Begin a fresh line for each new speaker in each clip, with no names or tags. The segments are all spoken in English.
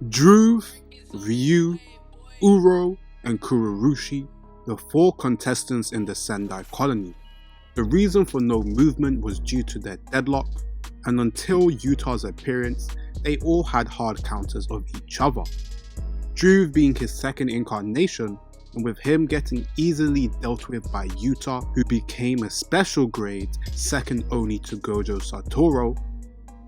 Dhruv, Ryu, Uro, and Kurorushi, the 4 contestants in the Sendai colony. The reason for no movement was due to their deadlock, and until YUTA's appearance, they all had hard counters of each other. Dhruv being his second incarnation, and with him getting easily dealt with by YUTA, who became a special grade second only to Gojo Satoru,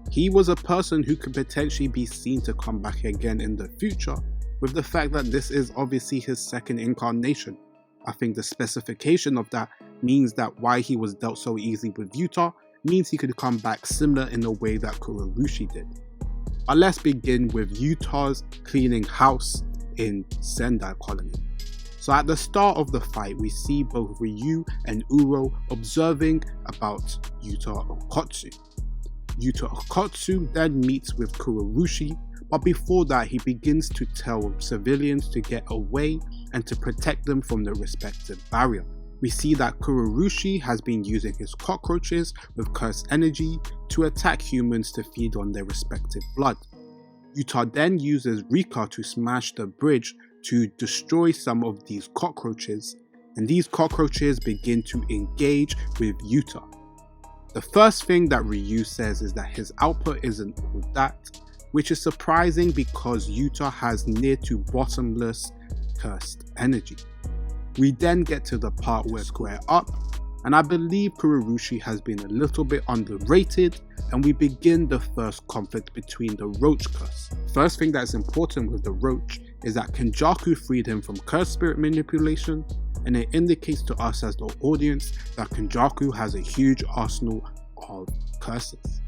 he was a person who could potentially be seen to come back again in the future, with the fact that this is obviously his second incarnation. I think the specification of that means that why he was dealt so easily with YUTA means he could come back similar in a way that Kurorushi did. But let's begin with YUTA's cleaning house in Sendai colony. So at the start of the fight, we see both Ryu and Uro observing about Yuta Okotsu. Yuta Okotsu then meets with Kurorushi, but before that he begins to tell civilians to get away and to protect them from the respective barrier. We see that Kurorushi has been using his cockroaches with cursed energy to attack humans to feed on their respective blood. Yuta then uses Rika to smash the bridge to destroy some of these cockroaches, and these cockroaches begin to engage with Yuta. The first thing that Ryu says is that his output isn't all that, which is surprising because Yuta has near to bottomless cursed energy. We then get to the part where square up, and I believe Kurorushi has been a little bit underrated, and we begin the first conflict between the roach curse. First thing that's important with the roach is that Kenjaku freed him from cursed spirit manipulation, and it indicates to us as the audience that Kenjaku has a huge arsenal of curses.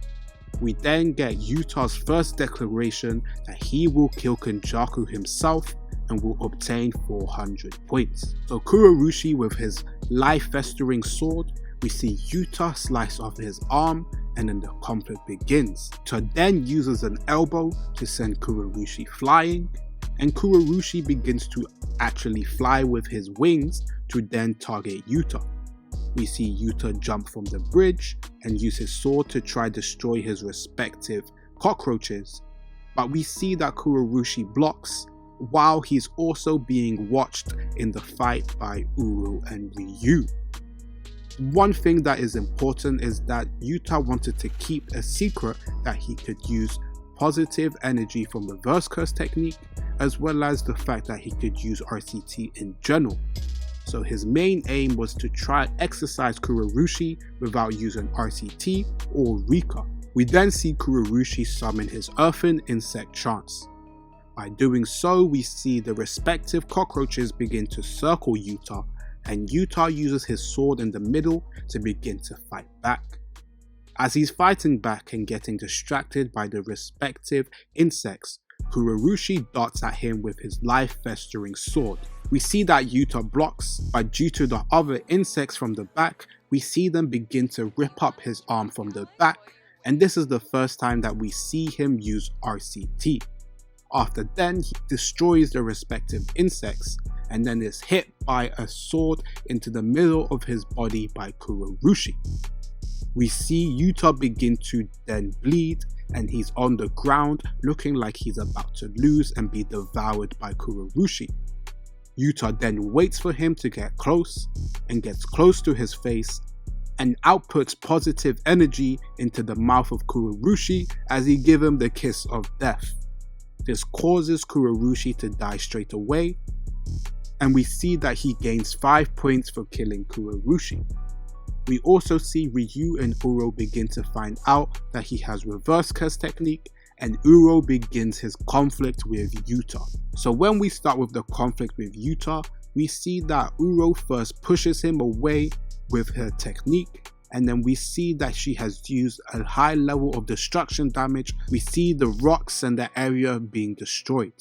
We then get Yuta's first declaration that he will kill Kenjaku himself and will obtain 400 points. So Kurorushi with his life-festering sword, we see Yuta slice off his arm, and then the conflict begins. Yuta then uses an elbow to send Kurorushi flying, and Kurorushi begins to actually fly with his wings to then target Yuta. We see Yuta jump from the bridge and use his sword to try destroy his respective cockroaches, but we see that Kurorushi blocks while he's also being watched in the fight by Uro and Ryu. One thing that is important is that Yuta wanted to keep a secret that he could use positive energy from reverse curse technique, as well as the fact that he could use RCT in general. So his main aim was to try exercise Kurorushi without using RCT or Rika. We then see Kurorushi summon his earthen insect chance. By doing so, we see the respective cockroaches begin to circle Yuta, and Yuta uses his sword in the middle to begin to fight back. As he's fighting back and getting distracted by the respective insects, Kurorushi darts at him with his life-festering sword. We see that Yuta blocks, but due to the other insects from the back, we see them begin to rip up his arm from the back, and this is the first time that we see him use RCT. After then, he destroys the respective insects, and then is hit by a sword into the middle of his body by Kurorushi. We see Yuta begin to then bleed, and he's on the ground looking like he's about to lose and be devoured by Kurorushi. Yuta then waits for him to get close, and gets close to his face, and outputs positive energy into the mouth of Kurorushi as he gives him the kiss of death. This causes Kurorushi to die straight away, and we see that he gains 5 points for killing Kurorushi. We also see Ryu and Uro begin to find out that he has reverse curse technique, and Uro begins his conflict with Yuta. So when we start with the conflict with Yuta, we see that Uro first pushes him away with her technique, and then we see that she has used a high level of destruction damage. We see the rocks and the area being destroyed.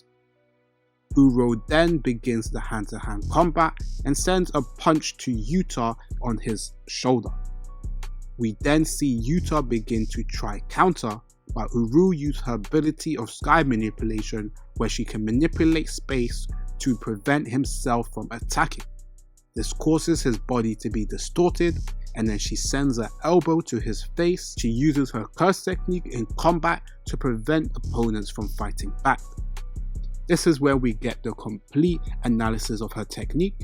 Uro then begins the hand-to-hand combat and sends a punch to Yuta on his shoulder. We then see Yuta begin to try counter, but Uro uses her ability of sky manipulation where she can manipulate space to prevent himself from attacking. This causes his body to be distorted, and then she sends an elbow to his face. She uses her curse technique in combat to prevent opponents from fighting back. This is where we get the complete analysis of her technique,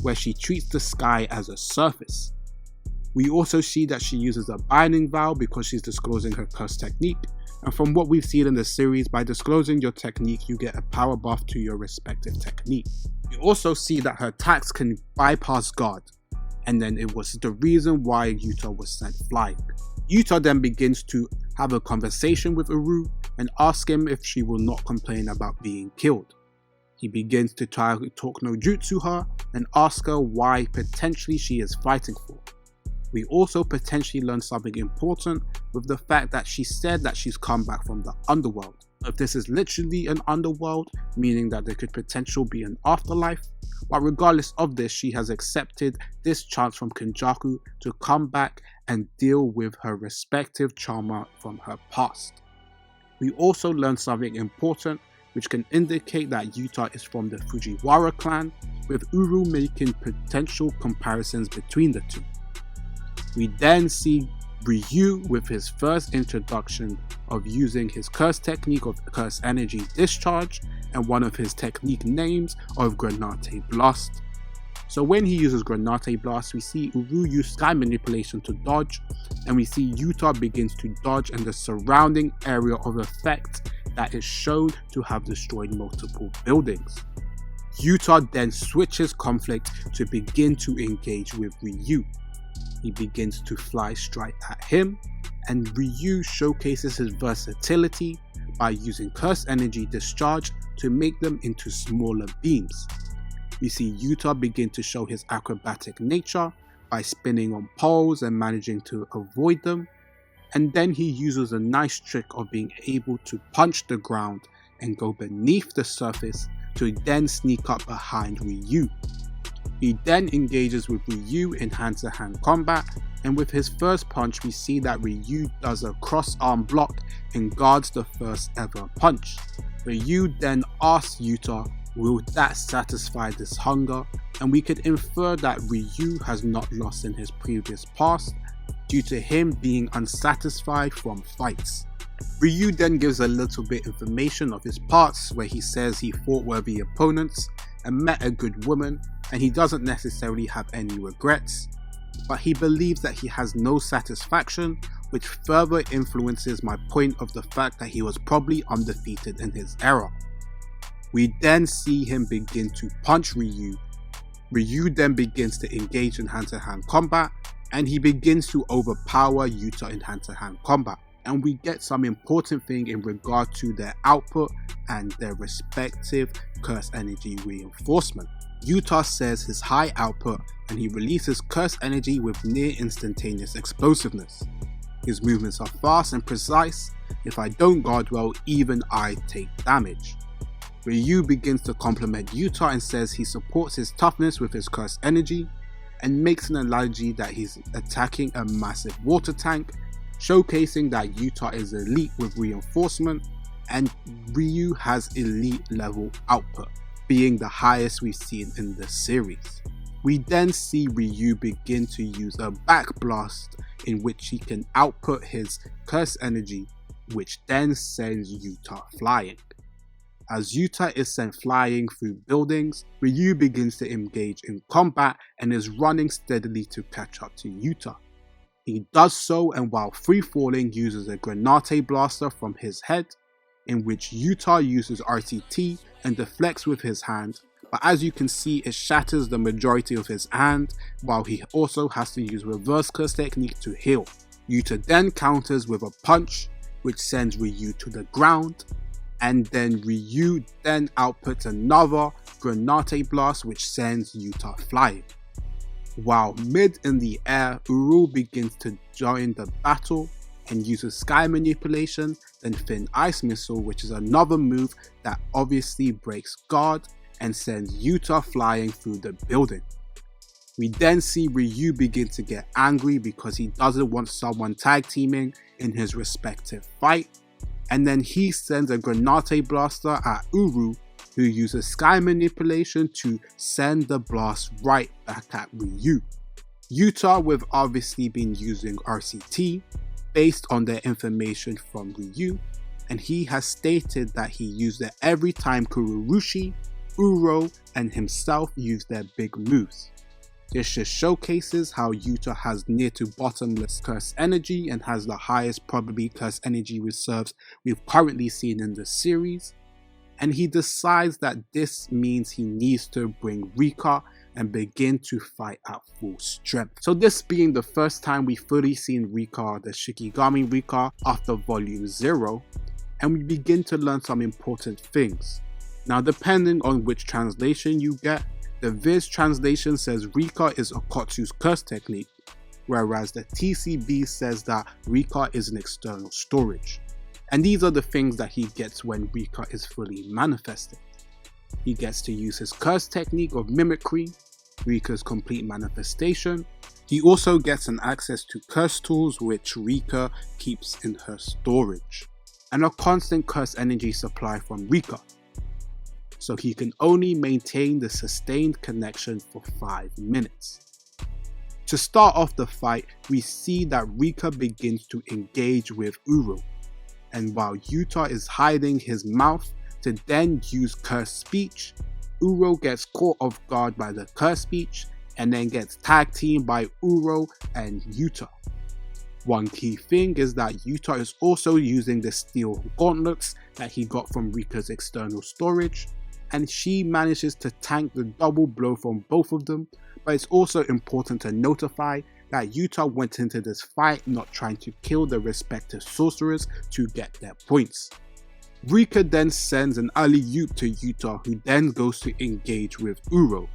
where she treats the sky as a surface. We also see that she uses a binding vow because she's disclosing her curse technique, and from what we've seen in the series, by disclosing your technique you get a power buff to your respective technique. We also see that her attacks can bypass guard, and then it was the reason why YUTA was sent flying. YUTA then begins to have a conversation with Uru and ask him if she will not complain about being killed. He begins to try to talk no jutsu her and ask her why potentially she is fighting for. We also potentially learn something important with the fact that she said that she's come back from the underworld. If this is literally an underworld, meaning that there could potentially be an afterlife, but regardless of this, she has accepted this chance from Kenjaku to come back and deal with her respective trauma from her past. We also learn something important which can indicate that YUTA is from the Fujiwara clan, with Uru making potential comparisons between the two. We then see Ryu with his first introduction of using his curse technique of curse energy discharge and one of his technique names of Granate Blast. So when he uses Granate Blast, we see Uru use sky manipulation to dodge, and we see YUTA begins to dodge in the surrounding area of effect that is shown to have destroyed multiple buildings. YUTA then switches conflict to begin to engage with Ryu. He begins to fly straight at him, and Ryu showcases his versatility by using curse energy discharge to make them into smaller beams. We see YUTA begin to show his acrobatic nature by spinning on poles and managing to avoid them, and then he uses a nice trick of being able to punch the ground and go beneath the surface to then sneak up behind Ryu. He then engages with Ryu in hand-to-hand combat, and with his first punch we see that Ryu does a cross-arm block and guards the first ever punch. Ryu then asks YUTA, will that satisfy this hunger? And we could infer that Ryu has not lost in his previous past due to him being unsatisfied from fights. Ryu then gives a little bit information of his parts, where he says he fought worthy opponents and met a good woman, and he doesn't necessarily have any regrets, but he believes that he has no satisfaction, which further influences my point of the fact that he was probably undefeated in his era. We then see him begin to punch Ryu. Ryu then begins to engage in hand-to-hand combat, and he begins to overpower YUTA in hand-to-hand combat. And we get some important thing in regard to their output and their respective curse energy reinforcement. YUTA says his high output, and he releases curse energy with near instantaneous explosiveness. His movements are fast and precise. If I don't guard well, even I take damage. Ryu begins to compliment YUTA and says he supports his toughness with his curse energy, and makes an analogy that he's attacking a massive water tank, showcasing that YUTA is elite with reinforcement and Ryu has elite level output, being the highest we've seen in the series. We then see Ryu begin to use a back blast in which he can output his curse energy, which then sends YUTA flying. As YUTA is sent flying through buildings, Ryu begins to engage in combat and is running steadily to catch up to YUTA. He does so, and while free falling uses a Granate Blaster from his head, in which YUTA uses RTT and deflects with his hand, but as you can see it shatters the majority of his hand, while he also has to use reverse curse technique to heal. YUTA then counters with a punch which sends Ryu to the ground, and then Ryu then outputs another Granate Blast which sends YUTA flying. While mid in the air, Uru begins to join the battle and uses sky manipulation, then Thin Ice Missile, which is another move that obviously breaks guard and sends YUTA flying through the building. We then see Ryu begin to get angry because he doesn't want someone tag teaming in his respective fight, and then he sends a Granate Blaster at Uru, who uses sky manipulation to send the blast right back at Ryu. YUTA with obviously been using RCT based on their information from Ryu, and he has stated that he used it every time Kururushi, Uro, and himself used their big moves. This just showcases how YUTA has near to bottomless curse energy and has the highest probably curse energy reserves we've currently seen in the series, and he decides that this means he needs to bring Rika and begin to fight at full strength. So this being the first time we fully seen Rika, the Shikigami Rika, after volume 0, and we begin to learn some important things. Now depending on which translation you get, the Viz translation says Rika is Okotsu's curse technique, whereas the TCB says that Rika is an external storage. And these are the things that he gets when Rika is fully manifested. He gets to use his curse technique of mimicry, Rika's complete manifestation. He also gets an access to curse tools which Rika keeps in her storage, and a constant curse energy supply from Rika, so he can only maintain the sustained connection for 5 minutes. To start off the fight, we see that Rika begins to engage with Uro, and while YUTA is hiding his mouth to then use curse speech, Uro gets caught off guard by the curse speech and then gets tag teamed by Uro and YUTA. One key thing is that YUTA is also using the steel gauntlets that he got from Rika's external storage, and she manages to tank the double blow from both of them, but it's also important to notify that YUTA went into this fight not trying to kill the respective sorcerers to get their points. Rika then sends an alley-oop to YUTA, who then goes to engage with Uro.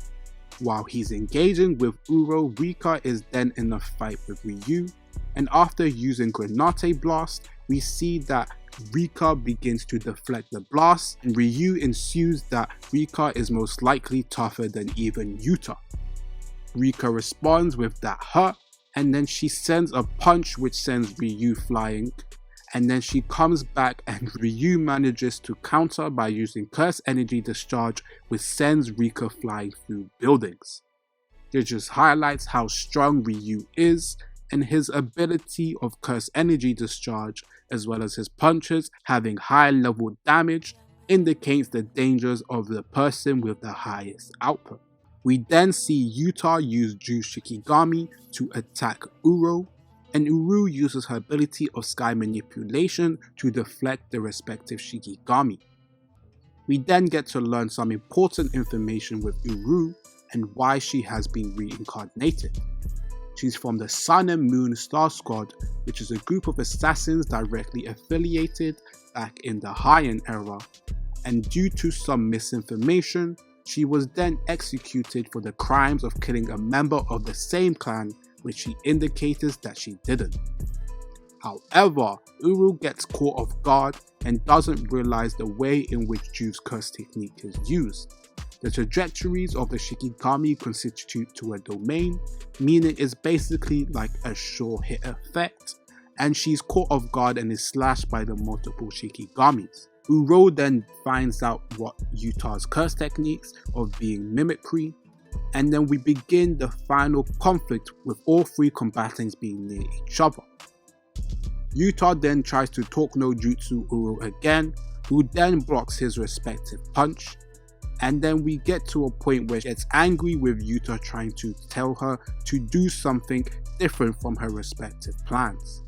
While he's engaging with Uro, Rika is then in a fight with Ryu, and after using Grenade Blast, we see that Rika begins to deflect the blast, and Ryu ensues that Rika is most likely tougher than even YUTA. Rika responds with that hurt, and then she sends a punch which sends Ryu flying, and then she comes back and Ryu manages to counter by using curse energy discharge, which sends Rika flying through buildings. This just highlights how strong Ryu is, and his ability of curse energy discharge as well as his punches having high level damage indicates the dangers of the person with the highest output. We then see YUTA use Ju Shikigami to attack Uro, and Uru uses her ability of sky manipulation to deflect the respective Shikigami. We then get to learn some important information with Uru and why she has been reincarnated. She's from the Sun and Moon Star Squad, which is a group of assassins directly affiliated back in the Heian era, and due to some misinformation, she was then executed for the crimes of killing a member of the same clan, which she indicated that she didn't. However, Uru gets caught off guard and doesn't realize the way in which Ju's curse technique is used. The trajectories of the Shikigami constitute to a domain, meaning it's basically like a sure hit effect, and she's caught off guard and is slashed by the multiple Shikigamis. Uro then finds out what Yuta's curse techniques of being mimicry, and then we begin the final conflict with all 3 combatants being near each other. YUTA then tries to talk no jutsu Uro again, who then blocks his respective punch, and then we get to a point where she gets angry with YUTA trying to tell her to do something different from her respective plans.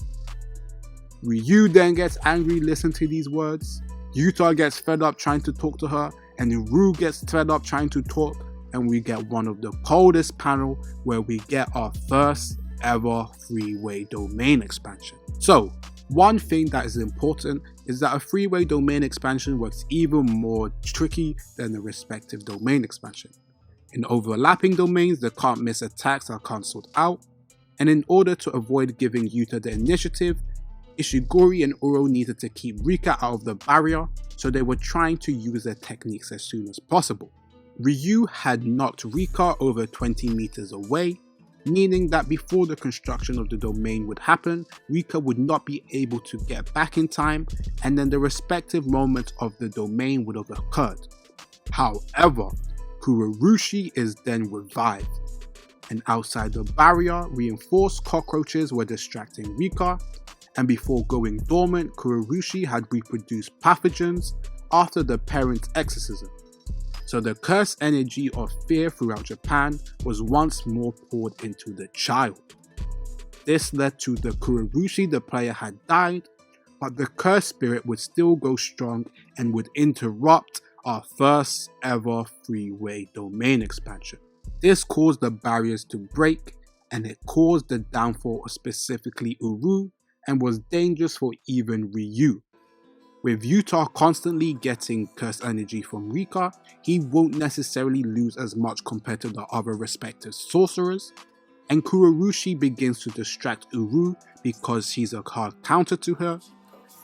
Ryu then gets angry listening to these words, YUTA gets fed up trying to talk to her, and Uru gets fed up trying to talk, and we get one of the coldest panel where we get our first ever 3-way domain expansion. So, one thing that is important is that a 3-way domain expansion works even more tricky than the respective domain expansion. In overlapping domains, the can't miss attacks are cancelled out, and in order to avoid giving Yuta the initiative, Ishiguri and Uro needed to keep Rika out of the barrier, so they were trying to use their techniques as soon as possible. Ryu had knocked Rika over 20 meters away, meaning that before the construction of the domain would happen, Rika would not be able to get back in time, and then the respective moment of the domain would have occurred. However, Kururushi is then revived, and outside the barrier, reinforced cockroaches were distracting Rika, and before going dormant, Kurorushi had reproduced pathogens after the parent's exorcism. So the cursed energy of fear throughout Japan was once more poured into the child. This led to the Kurorushi the player had died, but the cursed spirit would still go strong and would interrupt our first ever freeway domain expansion. This caused the barriers to break, and it caused the downfall of specifically Uru and was dangerous for even Ryu. With YUTA constantly getting cursed energy from Rika, he won't necessarily lose as much compared to the other respective sorcerers, and Kurorushi begins to distract Uru because he's a hard counter to her,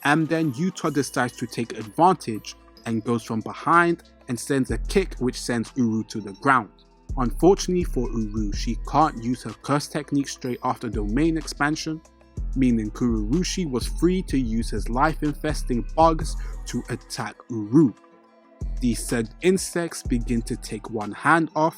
and then YUTA decides to take advantage and goes from behind and sends a kick which sends Uru to the ground. Unfortunately for Uru, she can't use her curse technique straight after domain expansion, meaning Kurorushi was free to use his life-infesting bugs to attack Uru. These said insects begin to take one hand off,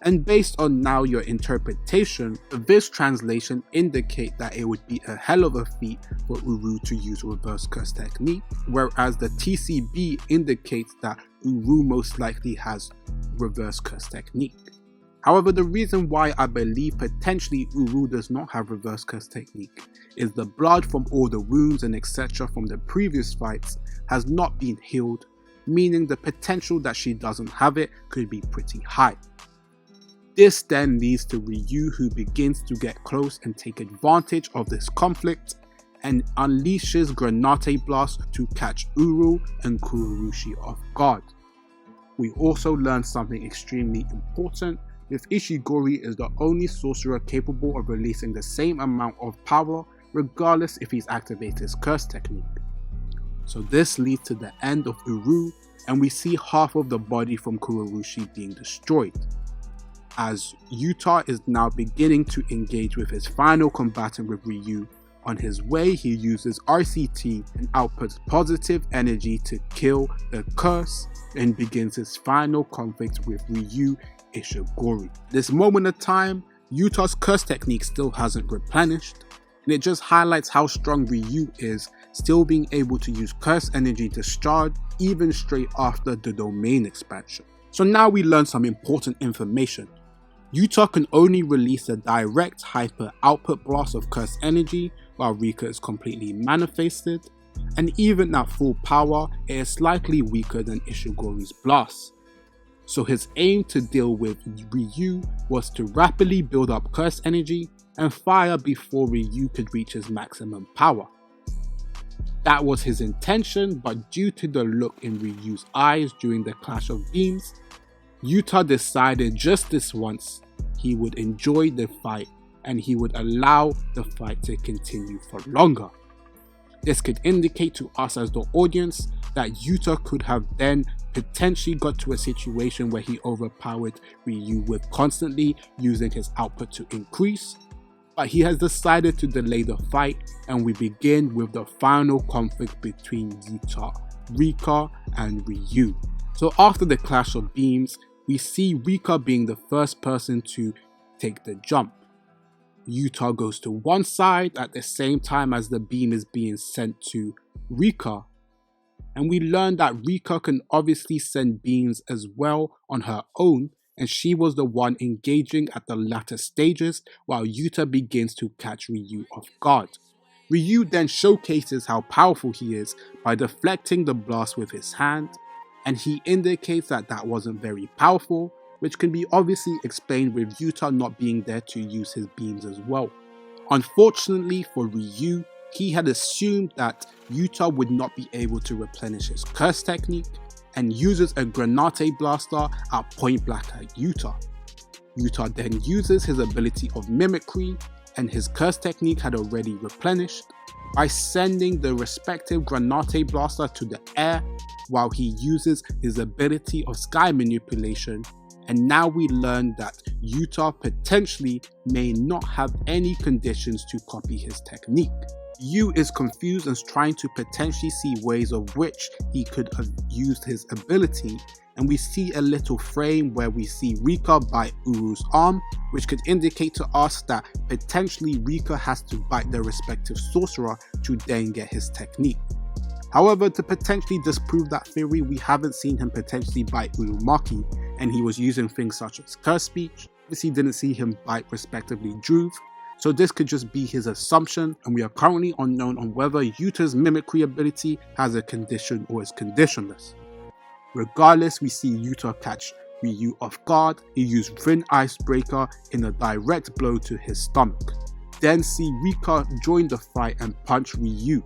and based on now your interpretation, the Viz translation indicate that it would be a hell of a feat for Uru to use reverse curse technique, whereas the TCB indicates that Uru most likely has reverse curse technique. However, the reason why I believe potentially Uru does not have reverse curse technique is the blood from all the wounds and etc. from the previous fights has not been healed, meaning the potential that she doesn't have it could be pretty high. This then leads to Ryu, who begins to get close and take advantage of this conflict and unleashes Granate Blast to catch Uru and Kurorushi off guard. We also learn something extremely important, with Ishigori is the only sorcerer capable of releasing the same amount of power regardless if he's activated his curse technique. So this leads to the end of Uru, and we see half of the body from Kurorushi being destroyed. As YUTA is now beginning to engage with his final combatant with Ryu. On his way, he uses RCT and outputs positive energy to kill the curse and begins his final conflict with Ryu Ishigori. This moment of time, Yuta's curse technique still hasn't replenished, and it just highlights how strong Ryu is, still being able to use curse energy discharge even straight after the domain expansion. So now we learn some important information. YUTA can only release a direct hyper output blast of curse energy while Rika is completely manifested, and even at full power it is slightly weaker than Ishigori's blast. So his aim to deal with Ryu was to rapidly build up curse energy and fire before Ryu could reach his maximum power. That was his intention, but due to the look in Ryu's eyes during the clash of beams, YUTA decided just this once he would enjoy the fight and he would allow the fight to continue for longer. This could indicate to us as the audience that YUTA could have then potentially got to a situation where he overpowered Ryu with constantly using his output to increase, but he has decided to delay the fight, and we begin with the final conflict between YUTA, Rika and Ryu. So after the clash of beams, we see Rika being the first person to take the jump. YUTA goes to one side at the same time as the beam is being sent to Rika, and we learn that Rika can obviously send beams as well on her own, and she was the one engaging at the latter stages while YUTA begins to catch Ryu off guard. Ryu then showcases how powerful he is by deflecting the blast with his hand, and he indicates that that wasn't very powerful, which can be obviously explained with YUTA not being there to use his beams as well. Unfortunately for Ryu, he had assumed that YUTA would not be able to replenish his curse technique and uses a Granate Blaster at point blank at YUTA. YUTA then uses his ability of mimicry, and his curse technique had already replenished, by sending the respective Granate Blaster to the air while he uses his ability of sky manipulation, and now we learn that YUTA potentially may not have any conditions to copy his technique. Ryu is confused and is trying to potentially see ways of which he could have used his ability, and we see a little frame where we see Rika bite Uru's arm, which could indicate to us that potentially Rika has to bite their respective sorcerer to then get his technique. However, to potentially disprove that theory, we haven't seen him potentially bite Urumaki, and he was using things such as curse speech. Obviously didn't see him bite respectively Druve, so this could just be his assumption, and we are currently unknown on whether Yuta's mimicry ability has a condition or is conditionless. Regardless, we see Yuta catch Ryu off guard. He used Thin Icebreaker in a direct blow to his stomach. Then see Rika join the fight and punch Ryu.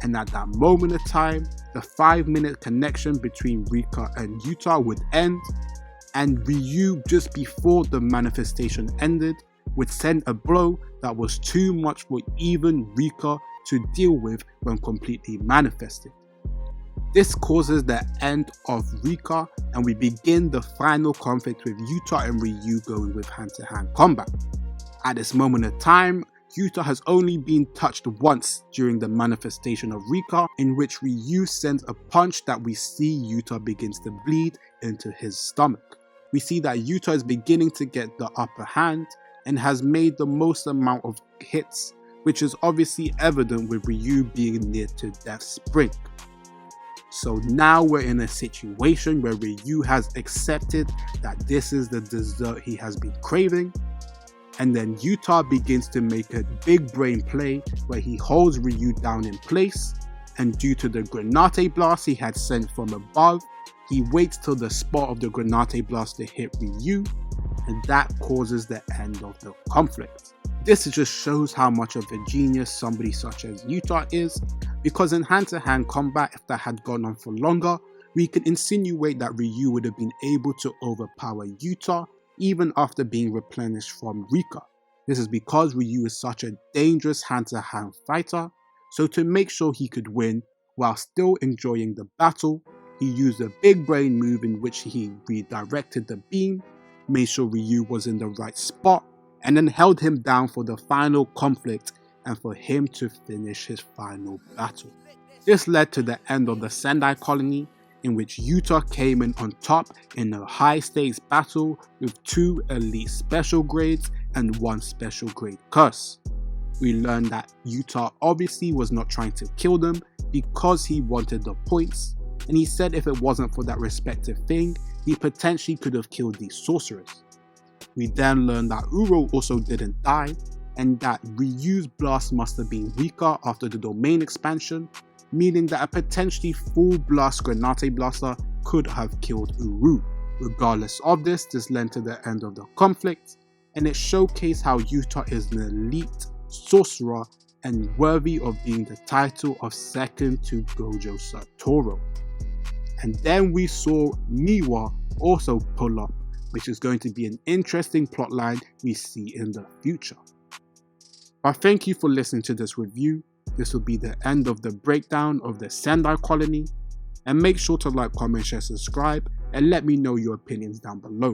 And at that moment of time, the 5-minute connection between Rika and Yuta would end, and Ryu, just before the manifestation ended, would send a blow that was too much for even Rika to deal with when completely manifested. This causes the end of Rika, and we begin the final conflict with Yuta and Ryu going with hand-to-hand combat. At this moment of time, Yuta has only been touched once during the manifestation of Rika, in which Ryu sends a punch that we see Yuta begins to bleed into his stomach. We see that Yuta is beginning to get the upper hand and has made the most amount of hits, which is obviously evident with Ryu being near to death's brink. So now we're in a situation where Ryu has accepted that this is the dessert he has been craving, and then Yuta begins to make a big brain play where he holds Ryu down in place, and due to the Grenade Blast he had sent from above, he waits till the spot of the Grenade Blast to hit Ryu, and that causes the end of the conflict. This just shows how much of a genius somebody such as Yuta is, because in hand-to-hand combat, if that had gone on for longer, we could insinuate that Ryu would have been able to overpower Yuta even after being replenished from Rika. This is because Ryu is such a dangerous hand-to-hand fighter, so to make sure he could win while still enjoying the battle, he used a big brain move in which he redirected the beam, made sure Ryu was in the right spot, and then held him down for the final conflict and for him to finish his final battle. This led to the end of the Sendai colony, in which Yuta came in on top in a high stakes battle with 2 elite special grades and 1 special grade curse. We learned that Yuta obviously was not trying to kill them because he wanted the points, and he said if it wasn't for that respective thing, he potentially could have killed these sorcerers. We then learned that Uro also didn't die, and that Ryu's blast must have been weaker after the domain expansion, meaning that a potentially full blast Grenade Blaster could have killed Uru. Regardless of this led to the end of the conflict, and it showcased how Yuta is an elite sorcerer and worthy of being the title of second to Gojo Satoru. And then we saw Miwa also pull up, which is going to be an interesting plotline we see in the future. But thank you for listening to this review. This will be the end of the breakdown of the Sendai colony, and make sure to like, comment, share, subscribe, and let me know your opinions down below.